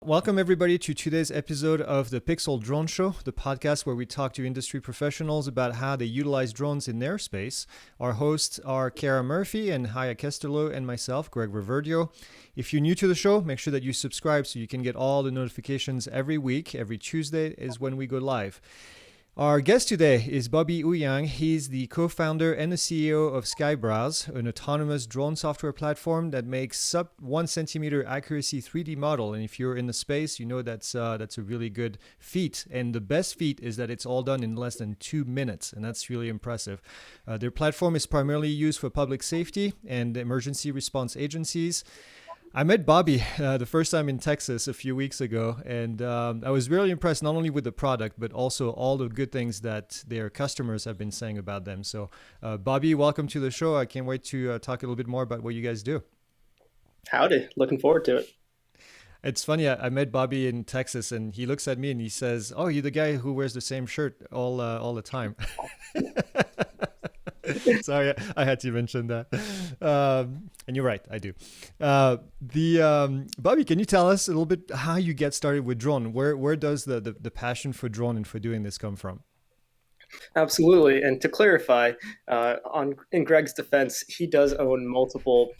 Welcome everybody to today's episode of the PIXL Drone Show, the podcast where we talk to industry professionals about how they utilize drones in their space. Our hosts are Kara Murphy and Haye Kesteloo and myself, Greg Reverdiau. If you're new to the show, make sure that you subscribe so you can get all the notifications every week. Every Tuesday is when we go live. Our guest today is Bobby Ouyang. He's the co-founder and the CEO of Skyebrowse, an autonomous drone software platform that makes sub 1 centimeter accuracy 3D model. And if you're in the space, you know that's a really good feat. And the best feat is that it's all done in less than 2 minutes, and that's really impressive. Their platform is primarily used for public safety and emergency response agencies. I met Bobby the first time in Texas a few weeks ago, and I was really impressed not only with the product, but also all the good things that their customers have been saying about them. So, Bobby, welcome to the show. I can't wait to talk a little bit more about what you guys do. Howdy. Looking forward to it. It's funny, I met Bobby in Texas, and he looks at me and he says, "Oh, you're the guy who wears the same shirt all the time." Sorry, I had to mention that. And you're right, I do. Bobby, can you tell us a little bit how you get started with drone? Where does the passion for drone and for doing this come from? Absolutely. And to clarify, in Greg's defense, he does own multiple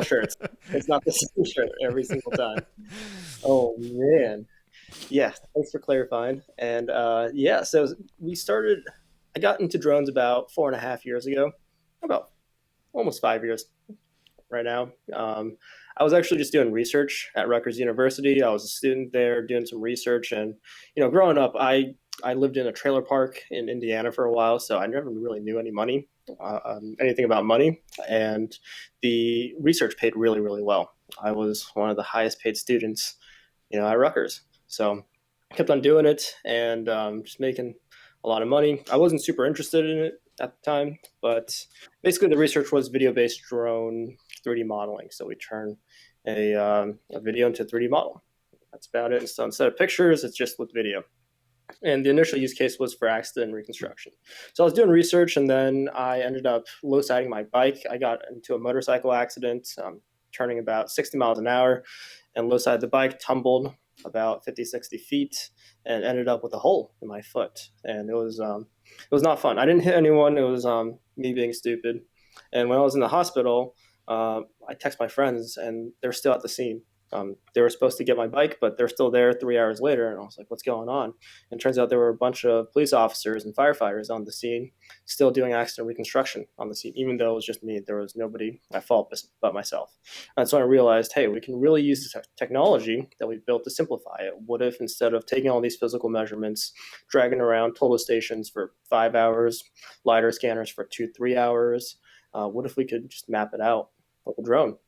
shirts. It's not the same shirt every single time. Oh man. Yeah, thanks for clarifying. And so I got into drones about 4.5 years ago, about almost 5 years right now. I was actually just doing research at Rutgers University. I was a student there doing some research, and growing up, I lived in a trailer park in Indiana for a while, so I never really knew anything about money, and the research paid really, really well. I was one of the highest paid students, at Rutgers, so I kept on doing it and just making a lot of money. I wasn't super interested in it at the time, but basically the research was video-based drone 3D modeling. So we turn a video into a 3D model. That's about it. So instead of pictures, it's just with video. And the initial use case was for accident reconstruction. So I was doing research, and then I ended up low-siding my bike. I got into a motorcycle accident, turning about 60 miles an hour, and low-sided the bike, tumbled about 50, 60 feet, and ended up with a hole in my foot. And it was not fun. I didn't hit anyone. It was me being stupid. And when I was in the hospital, I text my friends, and they're still at the scene. They were supposed to get my bike, but they're still there 3 hours later. And I was like, what's going on? And it turns out there were a bunch of police officers and firefighters on the scene still doing accident reconstruction on the scene, even though it was just me. There was nobody at fault but myself. And so I realized, hey, we can really use the technology that we've built to simplify it. What if instead of taking all these physical measurements, dragging around total stations for 5 hours, LiDAR scanners for 2-3 hours, what if we could just map it out with a drone?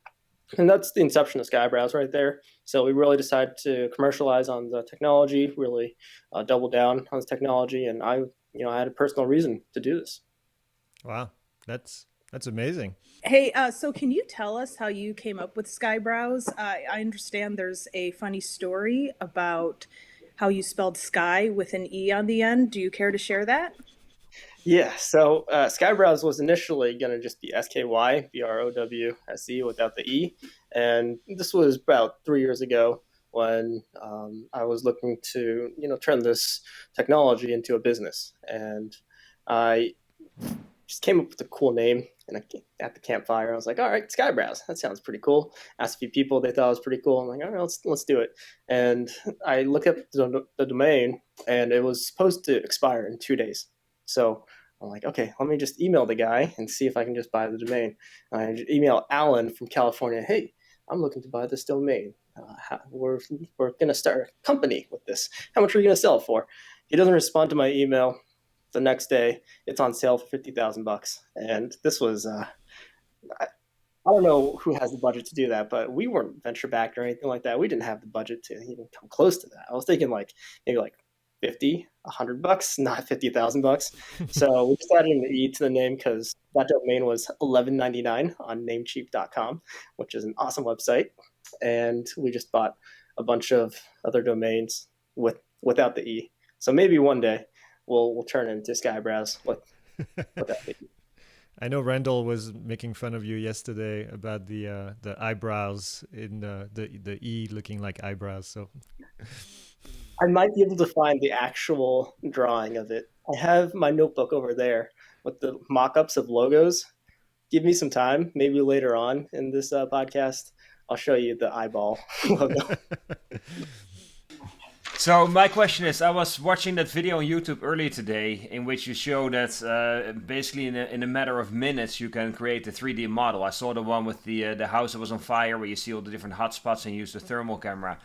And that's the inception of Skyebrowse right there. So we really decided to commercialize on the technology, really double down on this technology. And I had a personal reason to do this. Wow, that's amazing. Hey, so can you tell us how you came up with Skyebrowse? I understand there's a funny story about how you spelled sky with an E on the end. Do you care to share that? Yeah, so Skyebrowse was initially going to just be SKYBROWSE without the E. And this was about 3 years ago when I was looking to, turn this technology into a business. And I just came up with a cool name at the campfire. I was like, all right, Skyebrowse, that sounds pretty cool. Asked a few people, they thought it was pretty cool. I'm like, all right, let's do it. And I looked up the domain, and it was supposed to expire in 2 days. So I'm like, okay, let me just email the guy and see if I can just buy the domain. I email Alan from California. Hey, I'm looking to buy this domain. We're going to start a company with this. How much are you going to sell it for? He doesn't respond to my email. The next day, it's on sale for $50,000. And this was, I don't know who has the budget to do that, but we weren't venture backed or anything like that. We didn't have the budget to even come close to that. I was thinking maybe $50, $100, not $50,000. So we just added an E to the name because that domain was $11.99 on Namecheap.com, which is an awesome website. And we just bought a bunch of other domains without the E. So maybe one day we'll turn into Skyebrowse with that. I know Randall was making fun of you yesterday about the eyebrows in the E looking like eyebrows. So I might be able to find the actual drawing of it. I have my notebook over there with the mock-ups of logos. Give me some time, maybe later on in this podcast, I'll show you the eyeball logo. So my question is, I was watching that video on YouTube earlier today in which you show that basically in a matter of minutes you can create a 3D model. I saw the one with the house that was on fire where you see all the different hotspots and use the thermal camera.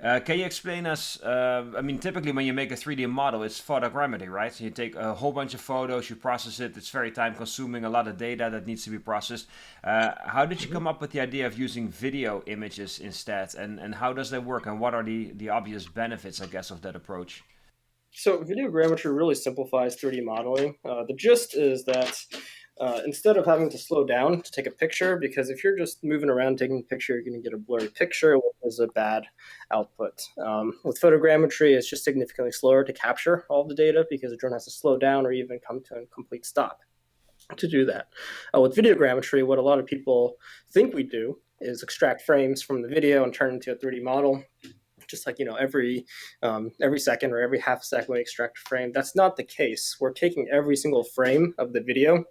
Can you explain us, I mean, typically when you make a 3D model, it's photogrammetry, right? So you take a whole bunch of photos, you process it, it's very time consuming, a lot of data that needs to be processed. How did you come up with the idea of using video images instead? And how does that work? And what are the obvious benefits, I guess, of that approach? So Videogrammetry really simplifies 3D modeling. The gist is that instead of having to slow down to take a picture, because if you're just moving around taking a picture, you're going to get a blurry picture, which is a bad output. With photogrammetry, it's just significantly slower to capture all the data because the drone has to slow down or even come to a complete stop to do that. With videogrammetry, what a lot of people think we do is extract frames from the video and turn it into a 3D model. Just like, every second or every half second we extract a frame. That's not the case. We're taking every single frame of the video,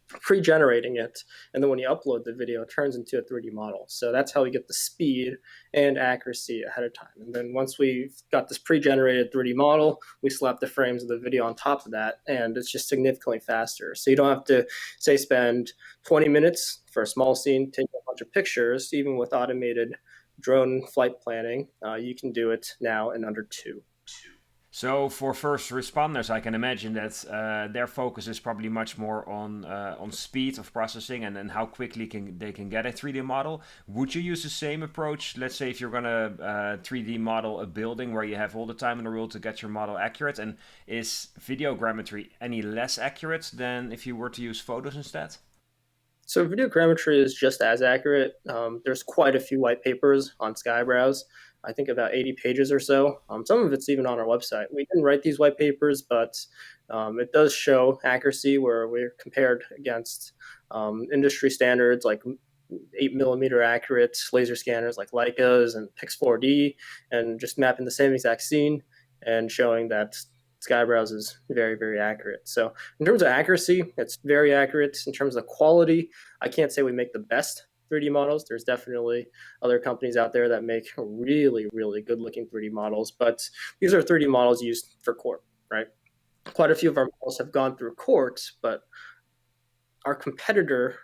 pre-generating it, and then when you upload the video, it turns into a 3D model. So that's how we get the speed and accuracy ahead of time. And then once we've got this pre-generated 3D model, we slap the frames of the video on top of that, and it's just significantly faster. So you don't have to, say, spend 20 minutes for a small scene, take a bunch of pictures. Even with automated drone flight planning, you can do it now in under 2. So for first responders, I can imagine that their focus is probably much more on speed of processing and how quickly they can get a 3D model. Would you use the same approach? Let's say if you're going to 3D model a building where you have all the time in the world to get your model accurate, and is videogrammetry any less accurate than if you were to use photos instead? So videogrammetry is just as accurate. There's quite a few white papers on Skyebrowse. I think about 80 pages or so. Some of it's even on our website. We didn't write these white papers, but it does show accuracy where we're compared against industry standards like 8mm accurate laser scanners like Leica's and PIXL, and just mapping the same exact scene and showing that Skyebrowse is very, very accurate. So in terms of accuracy, it's very accurate. In terms of quality, I can't say we make the best 3D models. There's definitely other companies out there that make really, really good looking 3D models, but these are 3D models used for court, right? Quite a few of our models have gone through court, but our competitor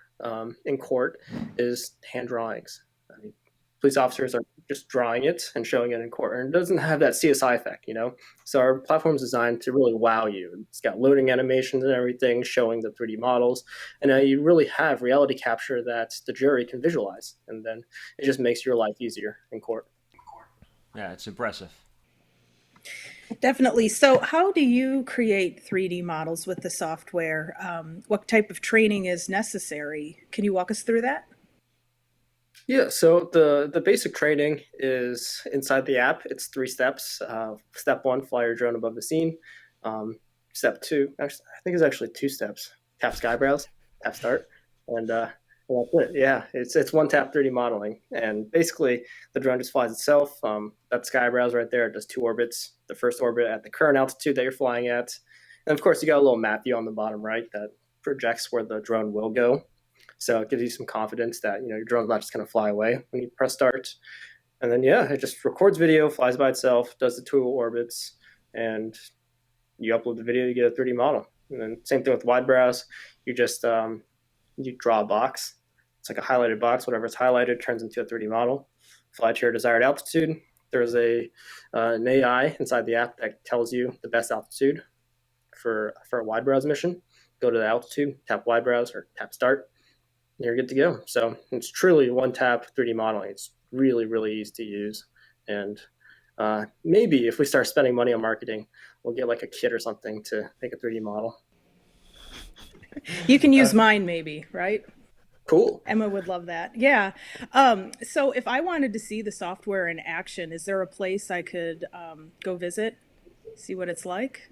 in court is hand drawings. I mean, police officers are just drawing it and showing it in court, and it doesn't have that CSI effect, So our platform is designed to really wow you. It's got loading animations and everything, showing the 3D models, and you really have reality capture that the jury can visualize, and then it just makes your life easier in court. Yeah, it's impressive. Definitely. So how do you create 3D models with the software? What type of training is necessary? Can you walk us through that? Yeah, so the basic training is inside the app. It's 3 steps. Step 1, fly your drone above the scene. Step 2, actually, I think it's actually 2 steps. Tap Skyebrowse, tap start, and that's it. Yeah, it's one tap 3D modeling, and basically the drone just flies itself. That Skyebrowse right there, it does 2 orbits. The first orbit at the current altitude that you're flying at, and of course you got a little map view on the bottom right that projects where the drone will go. So it gives you some confidence that your drone's not just going to fly away when you press start. And then it just records video, flies by itself, does the 2 orbits, and you upload the video, you get a 3D model. And then same thing with wide browse. You just you draw a box. It's like a highlighted box. Whatever it's highlighted turns into a 3D model. Fly to your desired altitude. There's an AI inside the app that tells you the best altitude for a wide browse mission. Go to the altitude, tap wide browse or tap start. You're good to go. So it's truly one tap 3D modeling. It's really, really easy to use. And maybe if we start spending money on marketing, we'll get like a kit or something to make a 3D model. You can use mine maybe, right? Cool. Emma would love that. Yeah. So if I wanted to see the software in action, is there a place I could go visit, see what it's like?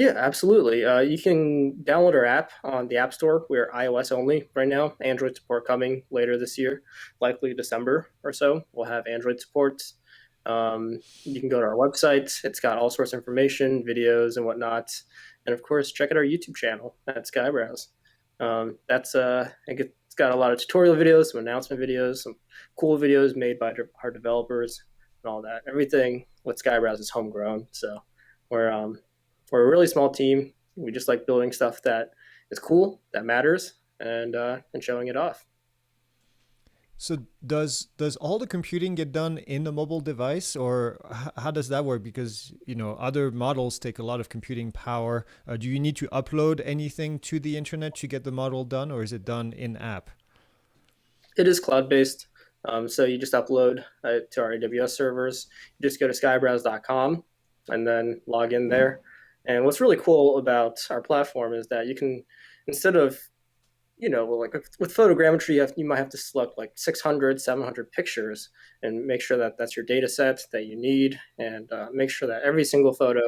Yeah, absolutely. You can download our app on the App Store. We're iOS only right now. Android support coming later this year, likely December or so. We'll have Android support. You can go to our website. It's got all sorts of information, videos, and whatnot. And of course, check out our YouTube channel at Skyebrowse. It's got a lot of tutorial videos, some announcement videos, some cool videos made by our developers, and all that. Everything with Skyebrowse is homegrown, so we're we're a really small team. We just like building stuff that is cool, that matters, and showing it off. So does all the computing get done in the mobile device, or how does that work? Because other models take a lot of computing power. Do you need to upload anything to the internet to get the model done, or is it done in app? It is cloud-based, so you just upload to our AWS servers. You just go to skyebrowse.com and then log in there. And what's really cool about our platform is that you can, instead of like with photogrammetry, you might have to select like 600, 700 pictures and make sure that that's your data set that you need, and make sure that every single photo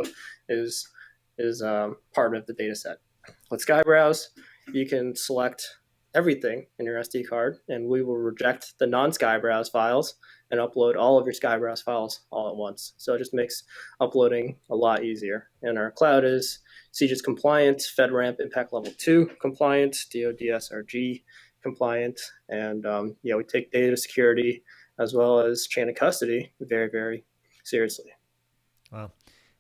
is part of the data set. With Skyebrowse, you can select everything in your SD card, and we will reject the non-Skyebrowse files and upload all of your Skyebrowse files all at once. So it just makes uploading a lot easier. And our cloud is CGIS compliant, FedRAMP Impact Level 2 compliant, DoD-SRG compliant, and we take data security as well as chain of custody very, very seriously. Wow.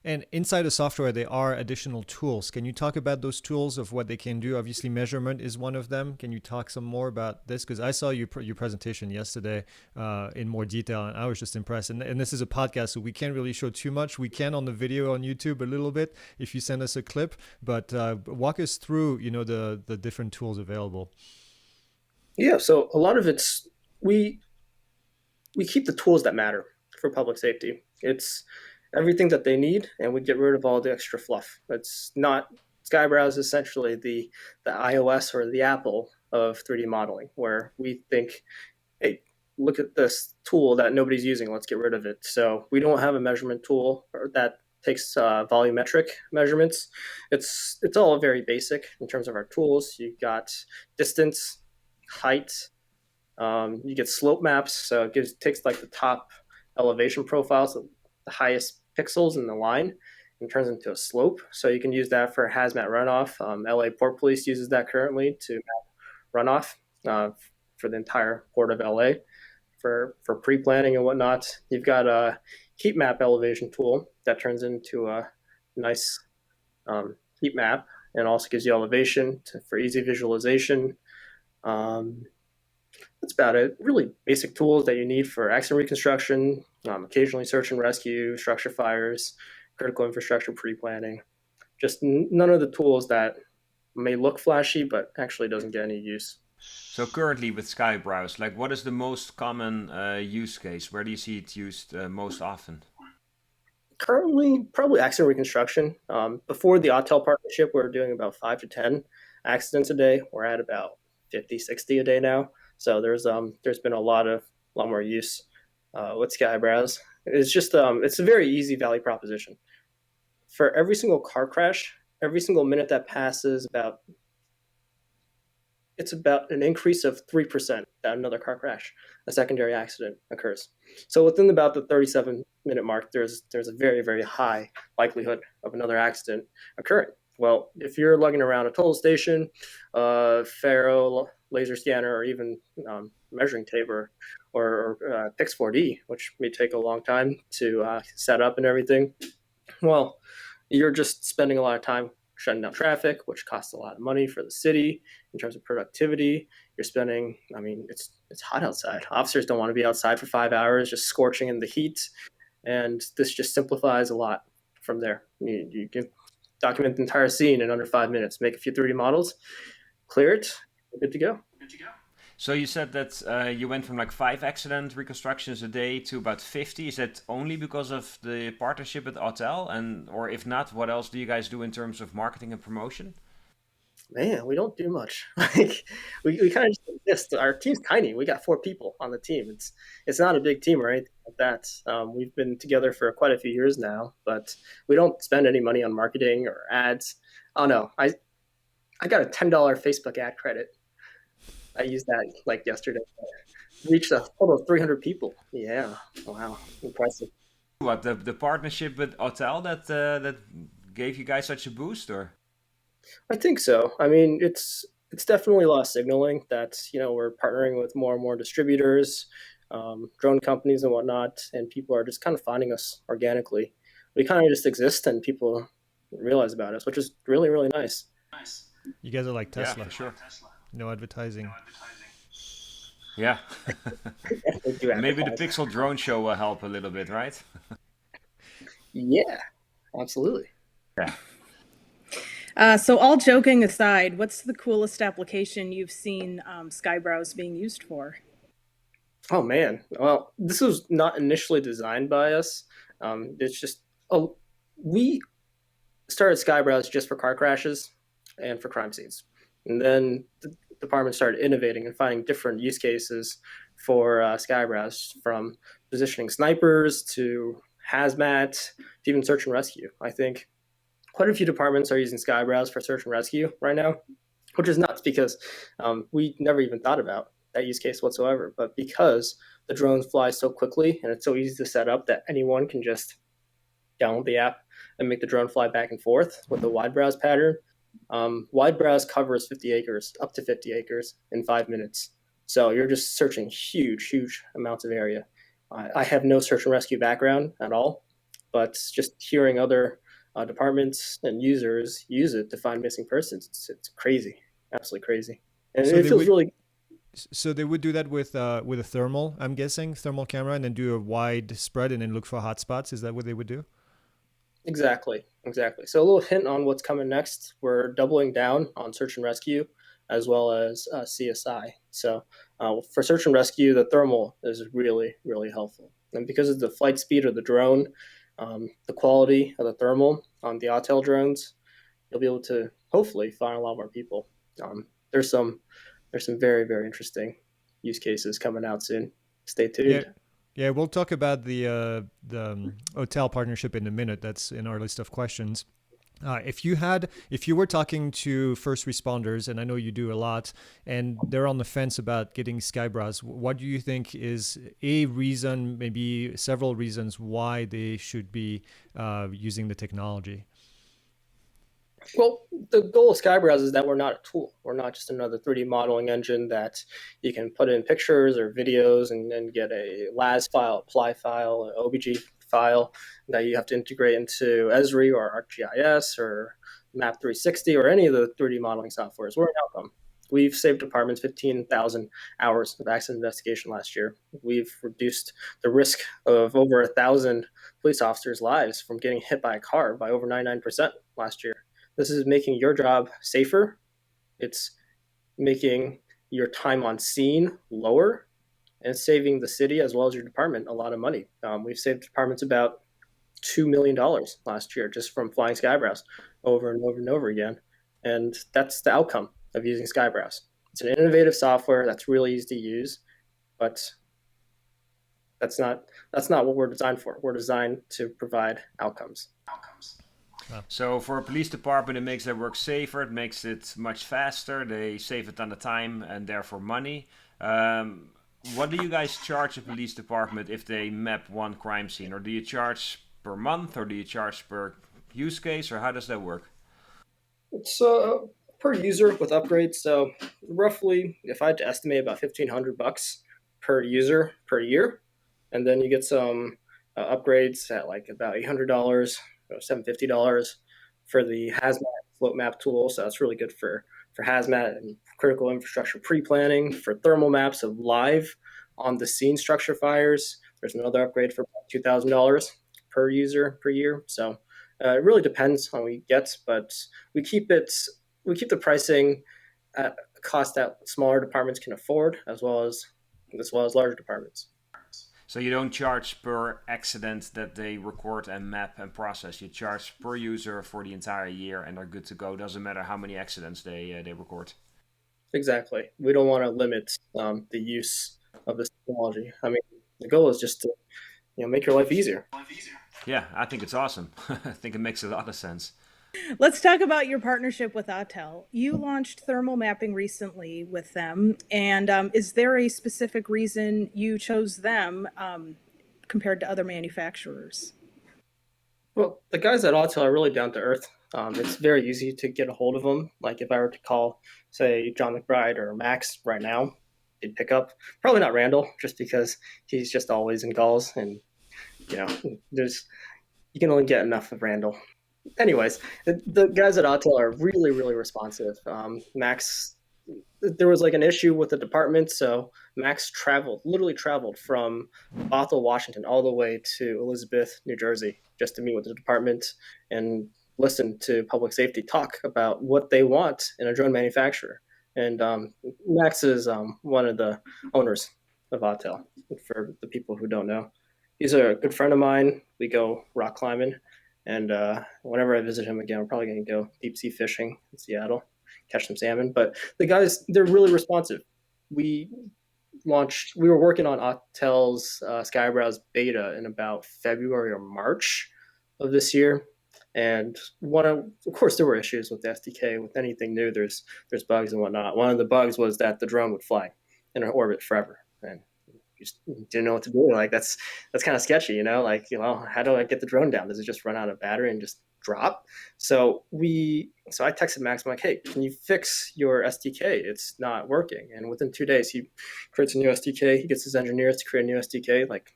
And inside the software, there are additional tools. Can you talk about those tools, of what they can do? Obviously, measurement is one of them. Can you talk some more about this? Because I saw your presentation yesterday in more detail, and I was just impressed. And this is a podcast, so we can't really show too much. We can on the video on YouTube a little bit if you send us a clip. But walk us through, the different tools available. Yeah, so a lot of it's we keep the tools that matter for public safety. It's everything that they need, and we get rid of all the extra fluff. It's not Skyebrowse is essentially the iOS or the Apple of 3D modeling, where we think, hey, look at this tool that nobody's using, let's get rid of it. So we don't have a measurement tool that takes volumetric measurements. It's all very basic in terms of our tools. You've got distance, height, you get slope maps, so it takes like the top elevation profiles, the highest pixels in the line, and turns into a slope. So you can use that for hazmat runoff. LA Port Police uses that currently to map runoff for the entire port of LA for pre-planning and whatnot. You've got a heat map elevation tool that turns into a nice heat map, and also gives you elevation for easy visualization. That's about it. Really basic tools that you need for accident reconstruction, occasionally search and rescue, structure fires, critical infrastructure pre-planning. Just none of the tools that may look flashy but actually doesn't get any use. So currently with Skyebrowse, like what is the most common use case? Where do you see it used most often? Currently, probably accident reconstruction. Before the Autel partnership, we were doing about 5 to 10 accidents a day. We're at about 50, 60 a day now. So there's been a lot more use with Skyebrowse. It's just it's a very easy value proposition. For every single car crash, every single minute that passes, it's about an increase of 3% that another car crash, a secondary accident occurs. So within about the 37-minute mark, there's a very, very high likelihood of another accident occurring. Well, if you're lugging around a toll station, ferro, laser scanner, or even measuring tape or PIXL 4D, which may take a long time to set up and everything, well, you're just spending a lot of time shutting down traffic, which costs a lot of money for the city in terms of productivity. You're spending, it's hot outside. Officers don't want to be outside for 5 hours just scorching in the heat, and this just simplifies a lot from there. You can document the entire scene in under 5 minutes, make a few 3D models, clear it, good to go. So you said that you went from like 5 accident reconstructions a day to about 50. Is that only because of the partnership with Autel? Or if not, what else do you guys do in terms of marketing and promotion? man, we don't do much. Like we kind of just exist. Our team's tiny. We got 4 people on the team. It's not a big team or anything like that. We've been together for quite a few years now, but we don't spend any money on marketing or ads. Oh no, I got a $10 Facebook ad credit. I used that like yesterday. Reached a total of 300 people. Yeah, wow, impressive. What the partnership with Hotel that gave you guys such a boost, or? I think so. I mean, it's definitely a lot of signaling that we're partnering with more and more distributors, drone companies and whatnot, and people are just kind of finding us organically. We kind of just exist, and people realize about us, which is really really nice. You guys are like Yeah, Tesla. for sure. No advertising. Yeah. They do Maybe the advertise. PIXL Drone Show will help a little bit, right? Yeah, absolutely. Yeah. So all joking aside, what's the coolest application you've seen Skyebrowse being used for? Oh man, well, this was not initially designed by us. It's just we started Skyebrowse just for car crashes and for crime scenes. And then the department started innovating and finding different use cases for Skyebrowse, from positioning snipers to hazmat to even search and rescue. I think quite a few departments are using Skyebrowse for search and rescue right now, which is nuts because we never even thought about that use case whatsoever. But because the drones fly so quickly and it's so easy to set up that anyone can just download the app and make the drone fly back and forth with the wide browse pattern. Wide browse covers 50 acres, up to 50 acres in 5 minutes. So you're just searching huge, huge amounts of area. I have no search and rescue background at all, but just hearing other departments and users use it to find missing persons, it's crazy, absolutely crazy. And So it they feels would really so they would do that with a thermal, I'm guessing, thermal camera, and then do a wide spread and then look for hotspots. Is that what they would do? exactly. So a little hint on what's coming next. We're doubling down on search and rescue as well as CSI. So for search and rescue, the thermal is really, really helpful. And because of the flight speed of the drone, the quality of the thermal on the Autel drones, you'll be able to hopefully find a lot more people. There's some very, very interesting use cases coming out soon. Stay Yeah, tuned. yeah. We'll talk about the hotel partnership in a minute. That's in our list of questions. If you were talking to first responders, and I know you do a lot, and they're on the fence about getting Skyebrowse, what do you think is a reason, maybe several reasons why they should be using the technology? Well, the goal of Skyebrowse is that we're not a tool. We're not just another 3D modeling engine that you can put in pictures or videos and then get a LAS file, apply file, an OBJ file that you have to integrate into Esri or ArcGIS or Map 360 or any of the 3D modeling softwares. We're an outcome. We've saved departments 15,000 hours of accident investigation last year. We've reduced the risk of over 1,000 police officers' lives from getting hit by a car by over 99% last year. This is making your job safer. It's making your time on scene lower and saving the city as well as your department a lot of money. We've saved departments about $2 million last year just from flying Skyebrowse over and over and over again. And that's the outcome of using Skyebrowse. It's an innovative software that's really easy to use, but that's not what we're designed for. We're designed to provide outcomes. So for a police department, it makes their work safer. It makes it much faster. They save a ton of time and therefore money. What do you guys charge a police department if they map one crime scene? Or do you charge per month, or do you charge per use case, or how does that work? It's per user with upgrades. So roughly, if I had to estimate, about $1,500 per user per year, and then you get some upgrades at like about $800, $750 for the hazmat float map tool. So that's really good for hazmat and critical infrastructure pre-planning, for thermal maps of live on the scene structure fires. There's another upgrade for about $2,000 per user per year. So it really depends on what you get, but we keep the pricing at a cost that smaller departments can afford, as well as larger departments. So you don't charge per accident that they record and map and process. You charge per user for the entire year, and they're good to go. Doesn't matter how many accidents they record. Exactly. We don't want to limit the use of this technology. I mean, the goal is just to make your life easier. Yeah, I think it's awesome. I think it makes a lot of sense. Let's talk about your partnership with Autel. You launched thermal mapping recently with them, and is there a specific reason you chose them compared to other manufacturers? Well, the guys at Autel are really down to earth. It's very easy to get a hold of them. Like if I were to call, say, John McBride or Max right now, they'd pick up. Probably not Randall, just because he's just always in calls, and you can only get enough of Randall. Anyways, the guys at Autel are really, really responsive. Max, there was like an issue with the department, so Max literally traveled from Bothell, Washington, all the way to Elizabeth, New Jersey, just to meet with the department and listen to public safety talk about what they want in a drone manufacturer. And Max is one of the owners of Autel, for the people who don't know. He's a good friend of mine. We go rock climbing. And whenever I visit him again, we're probably going to go deep sea fishing in Seattle, catch some salmon. But the guys, they're really responsive. We were working on Autel's Skyebrowse beta in about February or March of this year. And of course, there were issues with the SDK. With anything new, there's bugs and whatnot. One of the bugs was that the drone would fly in an orbit forever. And just didn't know what to do. Like that's kind of sketchy, like, how do I get the drone down? Does it just run out of battery and just drop? So I texted Max. I'm like, hey, can you fix your SDK? It's not working. And within 2 days, he creates a new SDK. He gets his engineers to create a new SDK, like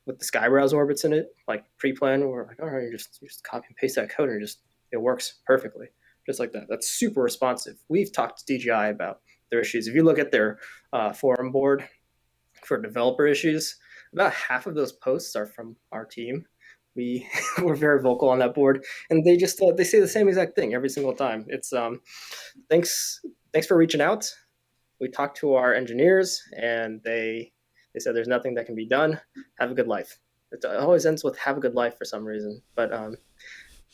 with the Skyebrowse orbits in it, like pre-planned. We're like, all right, you just copy and paste that code and it works perfectly. Just like that. That's super responsive. We've talked to DJI about their issues. If you look at their forum board for developer issues, about half of those posts are from our team. We're very vocal on that board, and they just they say the same exact thing every single time. It's thanks for reaching out. We talked to our engineers, and they said there's nothing that can be done. Have a good life. It always ends with have a good life for some reason. But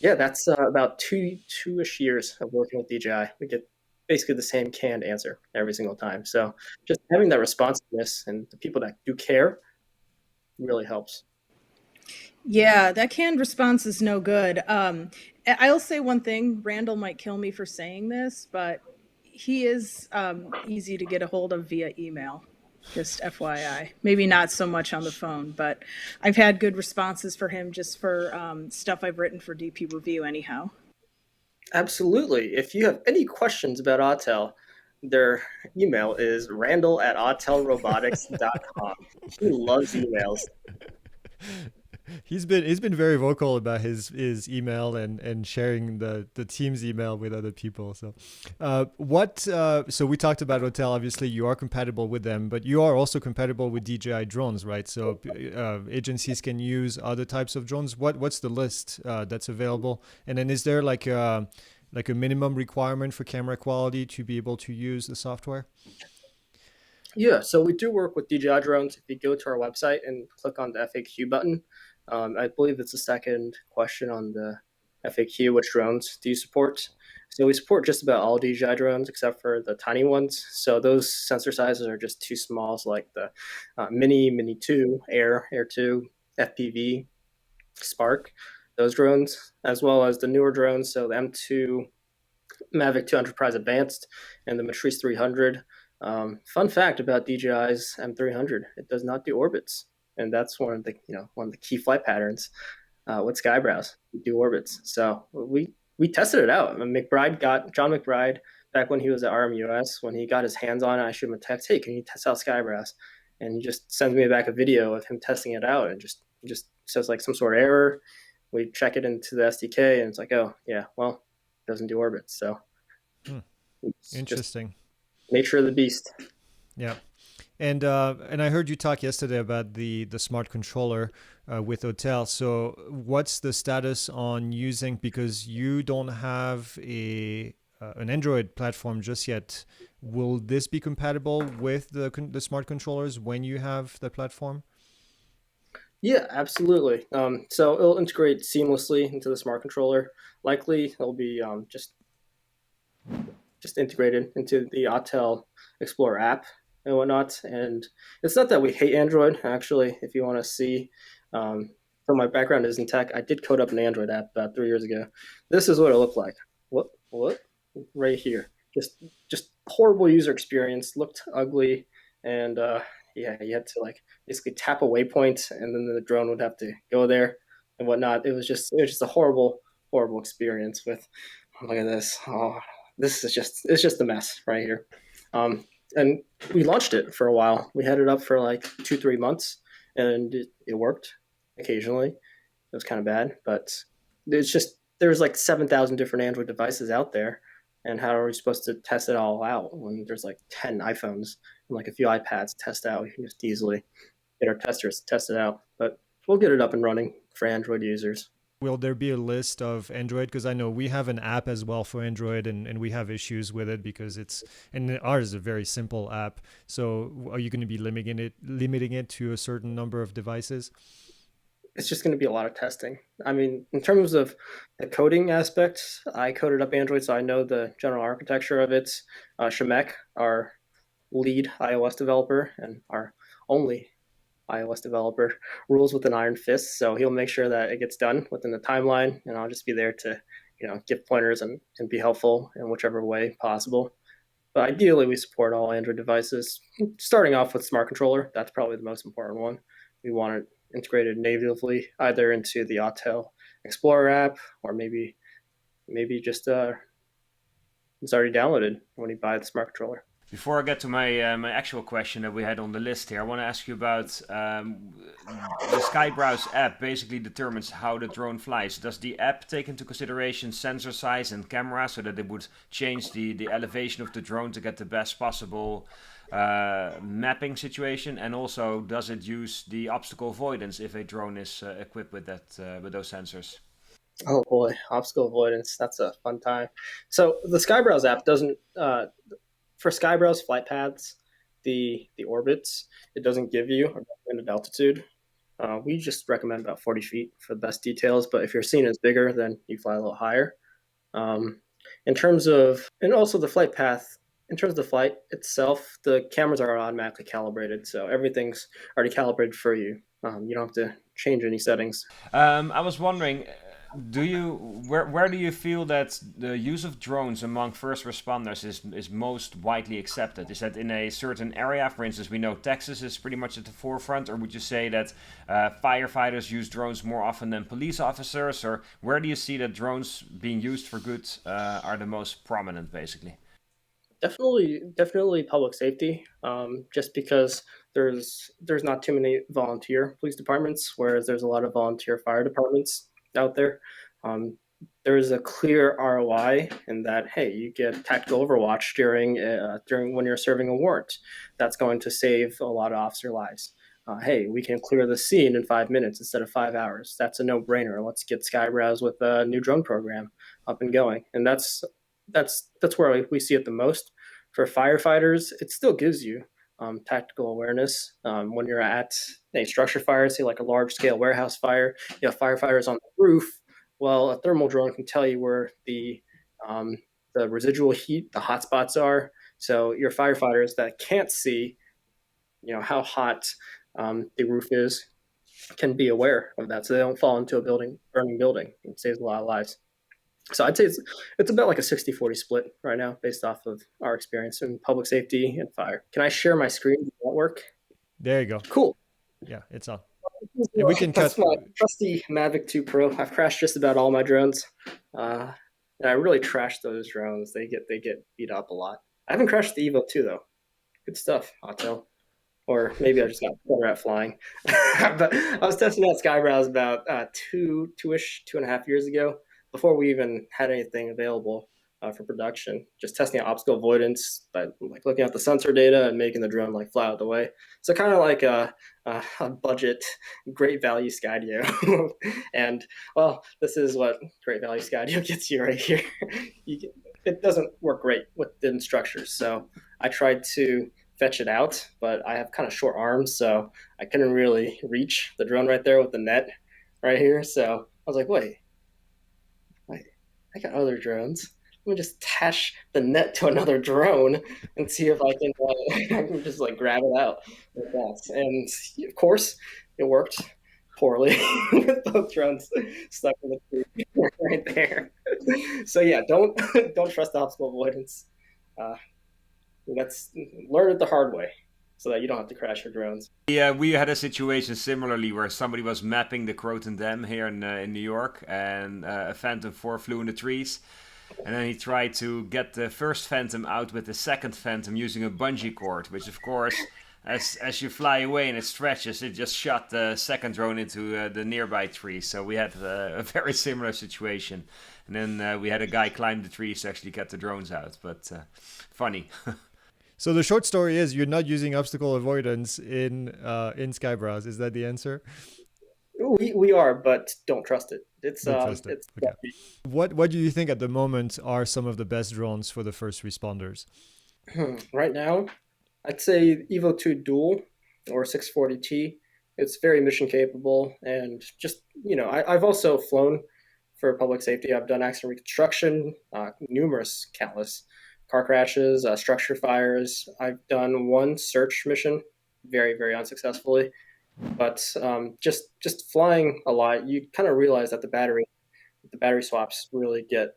that's about two-ish years of working with DJI. We get basically the same canned answer every single time. So just having that responsiveness and the people that do care really helps. Yeah, that canned response is no good. I'll say one thing. Randall might kill me for saying this, but he is easy to get a hold of via email. Just FYI. Maybe not so much on the phone, but I've had good responses for him just for stuff I've written for DP Review anyhow. Absolutely. If you have any questions about Autel, their email is randall@autelrobotics.com. He loves emails. He's been very vocal about his email and sharing the team's email with other people. So so we talked about Autel. Obviously you are compatible with them, but you are also compatible with DJI drones, right? So agencies can use other types of drones. What's the list that's available? And then is there like a minimum requirement for camera quality to be able to use the software? Yeah, so we do work with DJI drones. If you go to our website and click on the FAQ button, I believe it's the second question on the FAQ, which drones do you support? So we support just about all DJI drones except for the tiny ones. So those sensor sizes are just too small, so like the Mini 2, Air 2, FPV, Spark, those drones, as well as the newer drones, so the M2 Mavic 2 Enterprise Advanced and the Matrice 300. Fun fact about DJI's M300, it does not do orbits. And that's one of the key flight patterns with Skyebrowse. We do orbits. So we tested it out. John McBride, back when he was at RMUS, when he got his hands on it, I shoot him a text, hey, can you test out Skyebrowse? And he just sends me back a video of him testing it out and just says like some sort of error. We check it into the SDK and it's like, oh yeah, well, it doesn't do orbits. So interesting. Nature of the beast. Yeah. And I heard you talk yesterday about the smart controller with Autel. So what's the status on using, because you don't have an Android platform just yet, will this be compatible with the smart controllers when you have the platform? Yeah, absolutely. So it'll integrate seamlessly into the smart controller. Likely, it'll be just integrated into the Autel Explorer app and whatnot. And it's not that we hate Android. Actually, if you want to see, um, from my background is in tech, I did code up an Android app about 3 years ago. This is what it looked like. What? Right here. Just horrible user experience. Looked ugly, and yeah, you had to like basically tap a waypoint, and then the drone would have to go there and whatnot. It was just a horrible experience with. Look at this. Oh, this is just a mess right here. And we launched it for a while. We had it up for like 2-3 months, and it worked occasionally. It was kind of bad, but it's just there's like 7,000 different Android devices out there, and how are we supposed to test it all out when there's like 10 iPhones and like a few iPads to test out? We can just easily get our testers to test it out, but we'll get it up and running for Android users. Will there be a list of Android? Because I know we have an app as well for Android, and we have issues with it because and ours is a very simple app. So are you going to be limiting it to a certain number of devices? It's just going to be a lot of testing. I mean, in terms of the coding aspects, I coded up Android, so I know the general architecture of it. Shemek, our lead iOS developer and our only iOS developer, rules with an iron fist. So he'll make sure that it gets done within the timeline, and I'll just be there to, give pointers and be helpful in whichever way possible. But ideally, we support all Android devices. Starting off with Smart Controller, that's probably the most important one. We want it integrated natively either into the Autel Explorer app or maybe just it's already downloaded when you buy the Smart Controller. Before I get to my actual question that we had on the list here, I want to ask you about the Skyebrowse app. Basically, determines how the drone flies. Does the app take into consideration sensor size and camera, so that it would change the elevation of the drone to get the best possible mapping situation? And also, does it use the obstacle avoidance if a drone is equipped with with those sensors? Oh boy, obstacle avoidance. That's a fun time. So the Skyebrowse app doesn't for Skyebrowse flight paths, the orbits, it doesn't give you a recommended altitude. We just recommend about 40 feet for the best details, but if your scene is bigger, then you fly a little higher. Um, in terms of, and also the flight path, in terms of the flight itself, the cameras are automatically calibrated, so everything's already calibrated for you. You don't have to change any settings. I was wondering, where do you feel that the use of drones among first responders is most widely accepted? Is that in a certain area? For instance, we know Texas is pretty much at the forefront, or would you say that firefighters use drones more often than police officers? Or where do you see that drones being used for good are the most prominent, basically? Definitely public safety. Just because there's not too many volunteer police departments, whereas there's a lot of volunteer fire departments out there. Um, there is a clear ROI in that. Hey, you get tactical overwatch during when you're serving a warrant. That's going to save a lot of officer lives. Hey, we can clear the scene in 5 minutes instead of 5 hours. That's a no-brainer. Let's get Skyebrowse with a new drone program up and going, and that's where we see it the most. For firefighters, it still gives you tactical awareness when you're at a structure fire, say like a large scale warehouse fire. You have firefighters on the roof. Well, a thermal drone can tell you where the residual heat, the hot spots are. So your firefighters that can't see, how hot the roof is, can be aware of that, so they don't fall into a burning building. It saves a lot of lives. So I'd say it's about like a 60-40 split right now based off of our experience in public safety and fire. Can I share my screen? Does that work? There you go. Cool. Yeah, it's on. And we can That's cut. my trusty Mavic 2 Pro. I've crashed just about all my drones. And I really trash those drones. They get beat up a lot. I haven't crashed the Evo 2 though. Good stuff, Otto. Or maybe I just got better at flying. But I was testing out Skyebrowse about 2.5 years ago, before we even had anything available for production. Just testing out obstacle avoidance by like looking at the sensor data and making the drone like fly out of the way. So kind of like a budget, great value Skydio. And well, this is what great value Skydio gets you right here. It doesn't work great with thin structures. So I tried to fetch it out, but I have kind of short arms, so I couldn't really reach the drone right there with the net right here. So I was like, wait, I got other drones. Let me just attach the net to another drone and see if I can, I can just like grab it out like that. And of course, it worked poorly with both drones stuck in the tree right there. So yeah, don't trust obstacle avoidance. Uh, let's learn it the hard way so that you don't have to crash your drones. Yeah, we had a situation similarly where somebody was mapping the Croton Dam here in New York, and a Phantom 4 flew in the trees. And then he tried to get the first Phantom out with the second Phantom using a bungee cord, which of course, as you fly away and it stretches, it just shot the second drone into the nearby tree. So we had a very similar situation. And then we had a guy climb the trees to actually get the drones out. But funny. So the short story is you're not using obstacle avoidance in Skyebrowse. Is that the answer? We are, but don't trust it. Don't trust it. Okay. What do you think at the moment are some of the best drones for the first responders? Right now, I'd say Evo 2 Dual or 640T. It's very mission capable, and just I've also flown for public safety. I've done accident reconstruction, numerous, countless car crashes, structure fires. I've done one search mission, very, very unsuccessfully. But just flying a lot, you kind of realize that the battery swaps really get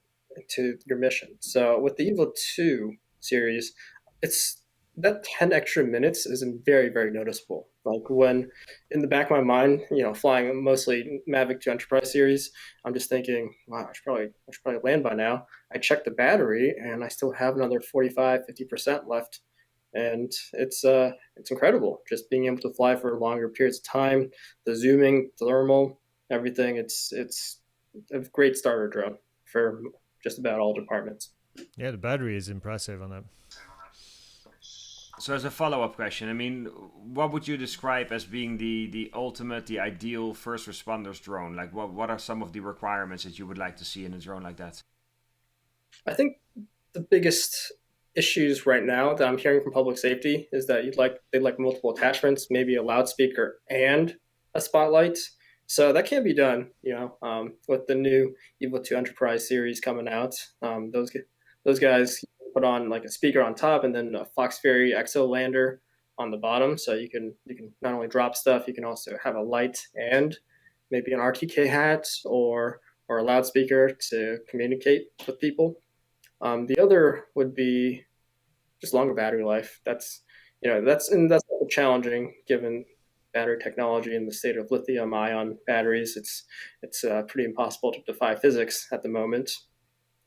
to your mission. So with the Evo 2 series, it's that 10 extra minutes is very, very noticeable. Like when in the back of my mind, flying mostly Mavic 2 Enterprise series, I'm just thinking, wow, I should probably land by now. I check the battery and I still have another 45-50% left. And it's incredible just being able to fly for longer periods of time. The zooming, thermal, everything. It's a great starter drone for just about all departments. Yeah, the battery is impressive on that. So as a follow-up question, I mean, what would you describe as being the ultimate, the ideal first responders drone? Like what are some of the requirements that you would like to see in a drone like that? I think the biggest issues right now that I'm hearing from public safety is that they'd like multiple attachments, maybe a loudspeaker and a spotlight. So that can be done, with the new Evo 2 Enterprise series coming out. Those guys put on like a speaker on top and then a Fox-Ferry XO lander on the bottom. So you can not only drop stuff, you can also have a light and maybe an RTK hat or a loudspeaker to communicate with people. The other would be just longer battery life. That's challenging given battery technology and the state of lithium-ion batteries. It's pretty impossible to defy physics at the moment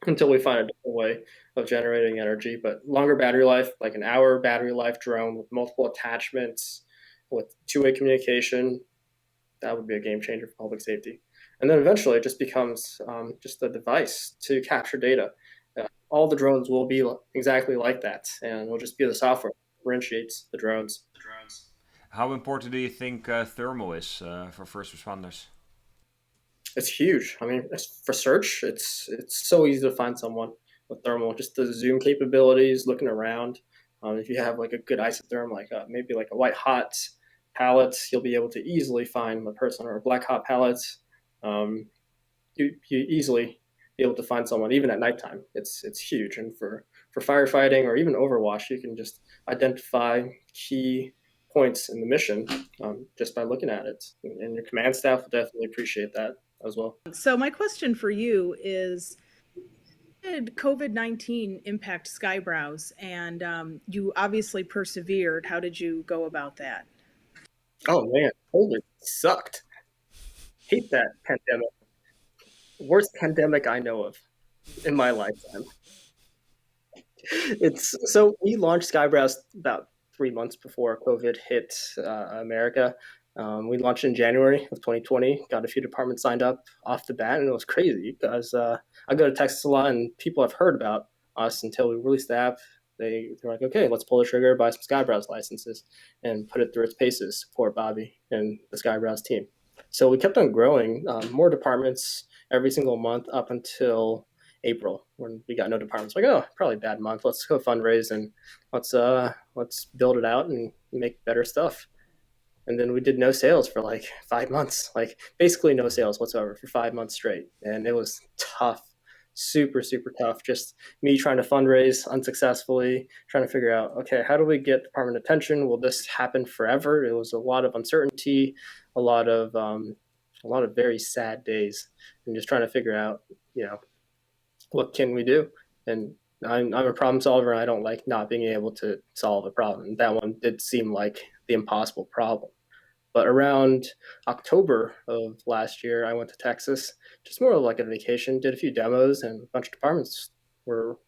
until we find a different way of generating energy. But longer battery life, like an hour battery life drone with multiple attachments, with two-way communication, that would be a game changer for public safety. And then eventually it just becomes just a device to capture data. All the drones will be exactly like that, and it'll just be the software that differentiates the drones. How important do you think thermal is for first responders? It's huge. I mean, for search, it's so easy to find someone with thermal. Just the zoom capabilities, looking around. If you have like a good isotherm, like maybe like a white hot palette, you'll be able to easily find the person, or a black hot palette. You easily be able to find someone even at nighttime. It's huge. And for firefighting or even Overwatch, you can just identify key points in the mission just by looking at it. And your command staff will definitely appreciate that as well. So my question for you is, did COVID-19 impact Skyebrowse? And you obviously persevered. How did you go about that? Oh man, COVID sucked. Hate that pandemic. Worst pandemic I know of in my lifetime. So we launched Skyebrowse about 3 months before COVID hit America. We launched in January of 2020, got a few departments signed up off the bat, and it was crazy because I go to Texas a lot and people have heard about us until we released the app. They're like, okay, let's pull the trigger, buy some Skyebrowse licenses, and put it through its paces, support Bobby and the Skyebrowse team. So we kept on growing, more departments every single month up until April when we got no departments. Like, oh, probably a bad month. Let's go fundraise and let's build it out and make better stuff. And then we did no sales for like 5 months, like basically no sales whatsoever for 5 months straight. And it was tough, super, super tough. Just me trying to fundraise unsuccessfully, trying to figure out, okay, how do we get department attention? Will this happen forever? It was a lot of uncertainty, a lot of very sad days, and just trying to figure out, what can we do? And I'm a problem solver. I don't like not being able to solve a problem. That one did seem like the impossible problem. But around October of last year, I went to Texas, just more like a vacation, did a few demos, and a bunch of departments were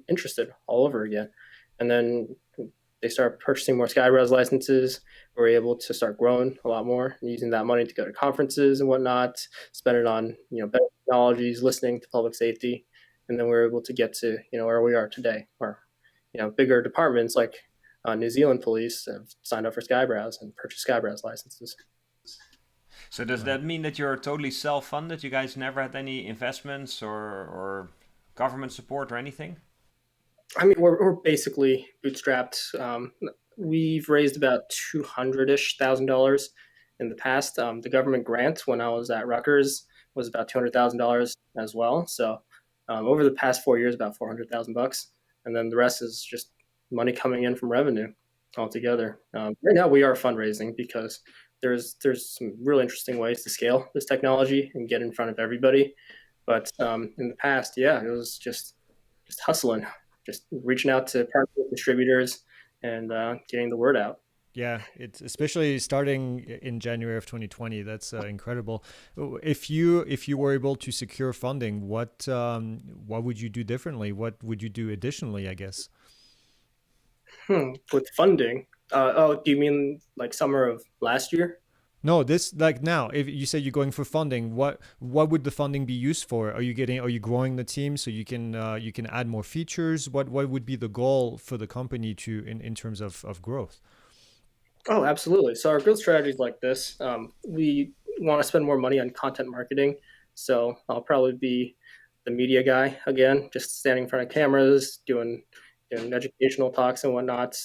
interested all over again. And then they started purchasing more Skyebrowse licenses. We were able to start growing a lot more and using that money to go to conferences and whatnot, spend it on better technologies, listening to public safety. And then we were able to get to where we are today, where bigger departments like New Zealand police have signed up for Skyebrowse and purchased Skyebrowse licenses. So does that mean that you're totally self-funded? You guys never had any investments or government support or anything? I mean, we're basically bootstrapped. We've raised about $200,000 in the past. The government grant when I was at Rutgers was about $200,000 as well. So over the past 4 years, about $400,000, and then the rest is just money coming in from revenue altogether. Right now, we are fundraising because there's some really interesting ways to scale this technology and get in front of everybody. But in the past, yeah, it was just hustling, just reaching out to partner distributors and getting the word out. Yeah, it's especially starting in January of 2020. That's incredible. If you were able to secure funding, what would you do differently? What would you do additionally, I guess? With funding? Do you mean like summer of last year? No, this like now. If you said you're going for funding, what would the funding be used for? Are you growing the team so you can add more features? What would be the goal for the company in terms of growth? Oh, absolutely. So our growth strategy is like this. We want to spend more money on content marketing. So I'll probably be the media guy again, just standing in front of cameras, doing educational talks and whatnot.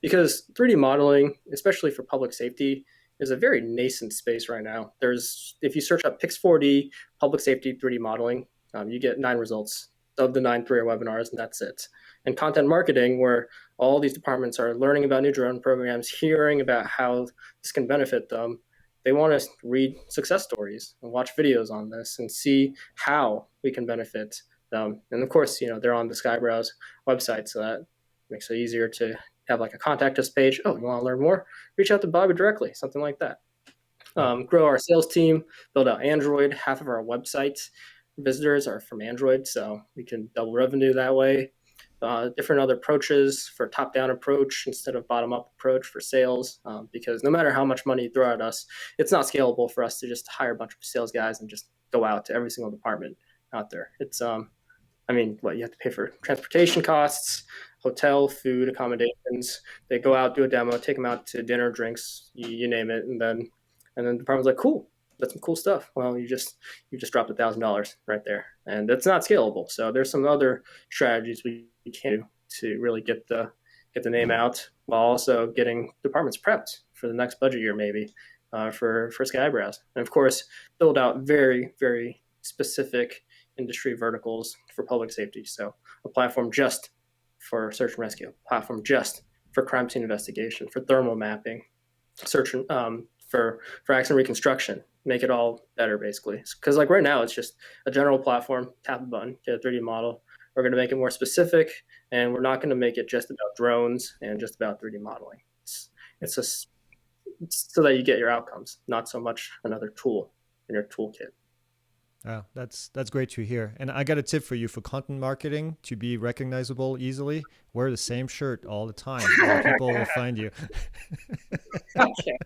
Because 3D modeling, especially for public safety, is a very nascent space right now. If you search up Pix4D public safety 3D modeling, you get 9 results of the 9 3-hour webinars, and that's it. And content marketing, where all these departments are learning about new drone programs, hearing about how this can benefit them, they want to read success stories and watch videos on this and see how we can benefit them. And of course, they're on the Skyebrowse website, so that makes it easier to have like a contact us page. Oh, you want to learn more? Reach out to Bobby directly, something like that. Grow our sales team, build out Android. Half of our website visitors are from Android, so we can double revenue that way. Different other approaches for top-down approach instead of bottom-up approach for sales, because no matter how much money you throw at us, it's not scalable for us to just hire a bunch of sales guys and just go out to every single department out there. It's you have to pay for transportation costs, hotel, food, accommodations. They go out, do a demo, take them out to dinner, drinks, you name it, and then the department's like, cool, that's some cool stuff. Well, you just dropped $1,000 right there, and that's not scalable. So there's some other strategies we can do to really get the name out while also getting departments prepped for the next budget year, maybe for Skyebrowse, and of course build out very, very specific industry verticals for public safety. So a platform just for search and rescue, a platform just for crime scene investigation, for thermal mapping, search for accident reconstruction. Make it all better, basically. Because like right now, it's just a general platform, tap a button, get a 3D model. We're going to make it more specific, and we're not going to make it just about drones and just about 3D modeling. It's so that you get your outcomes, not so much another tool in your toolkit. Oh, that's great to hear. And I got a tip for you for content marketing to be recognizable easily. Wear the same shirt all the time. People will find you. Okay.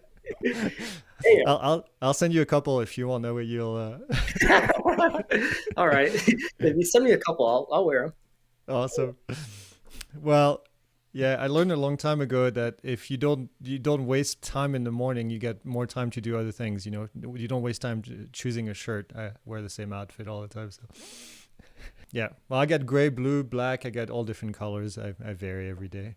I'll send you a couple if you want to know what you'll. All right. If you send me a couple, I'll wear them. Awesome. Well, yeah, I learned a long time ago that if you don't waste time in the morning, you get more time to do other things. You don't waste time choosing a shirt. I wear the same outfit all the time. So. Yeah. Well, I got gray, blue, black. I got all different colors. I vary every day.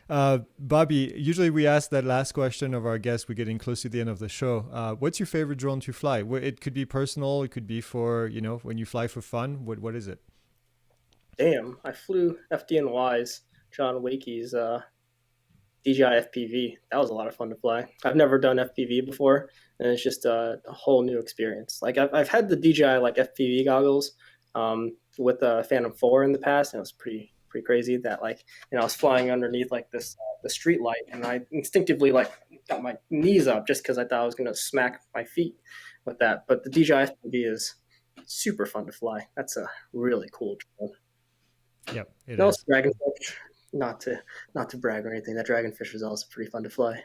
Bobby, usually we ask that last question of our guests. We're getting close to the end of the show. What's your favorite drone to fly? It could be personal. It could be for, when you fly for fun. What is it? Damn, I flew FDNY's John Wakey's DJI FPV. That was a lot of fun to fly. I've never done FPV before, and it's just a whole new experience. Like I've had the DJI like FPV goggles with a Phantom 4 in the past, and it was pretty crazy that like I was flying underneath like this the street light, and I instinctively like got my knees up just because I thought I was gonna smack my feet with that. But the DJI FPV is super fun to fly. That's a really cool drone. Yep, it No, is. Dragonfish. Not to brag or anything. That Dragonfish was also pretty fun to fly.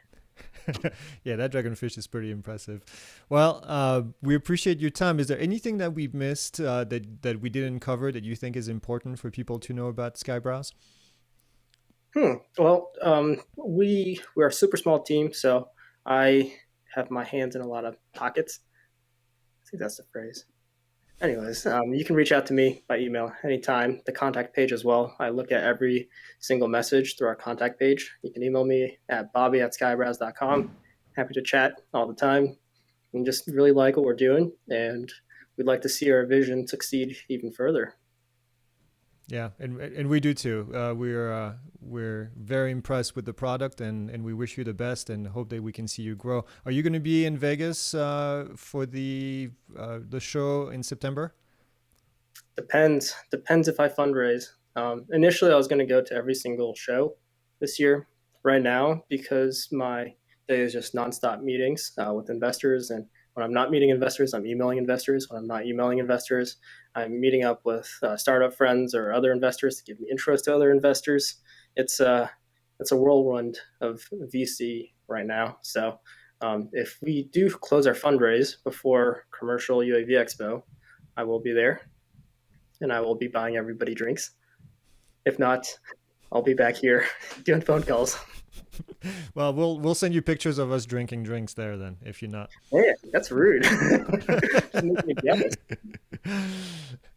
Yeah, that dragonfish is pretty impressive. Well, we appreciate your time. Is there anything that we've missed that we didn't cover that you think is important for people to know about Skyebrowse? Well, we're a super small team, so I have my hands in a lot of pockets. I think that's the phrase. Anyways, you can reach out to me by email anytime. The contact page as well. I look at every single message through our contact page. You can email me at bobby@skyebrowse.com. Happy to chat all the time. And just really like what we're doing, and we'd like to see our vision succeed even further. Yeah, and we do too. We're very impressed with the product, and we wish you the best, and hope that we can see you grow. Are you going to be in Vegas for the show in September? Depends if I fundraise. Initially, I was going to go to every single show this year. Right now, because my day is just nonstop meetings with investors, and when I'm not meeting investors, I'm emailing investors. When I'm not emailing investors, I'm meeting up with startup friends or other investors to give me intros to other investors. It's a whirlwind of VC right now. So if we do close our fundraise before Commercial UAV Expo, I will be there, and I will be buying everybody drinks. If not, I'll be back here doing phone calls. Well, we'll send you pictures of us drinking drinks there then, if you're not. Man, that's rude. Just make me jealous.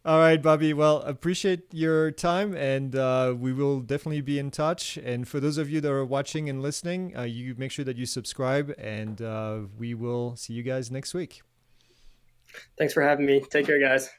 All right, Bobby. Well, appreciate your time, and we will definitely be in touch. And for those of you that are watching and listening, you make sure that you subscribe, and we will see you guys next week. Thanks for having me. Take care, guys.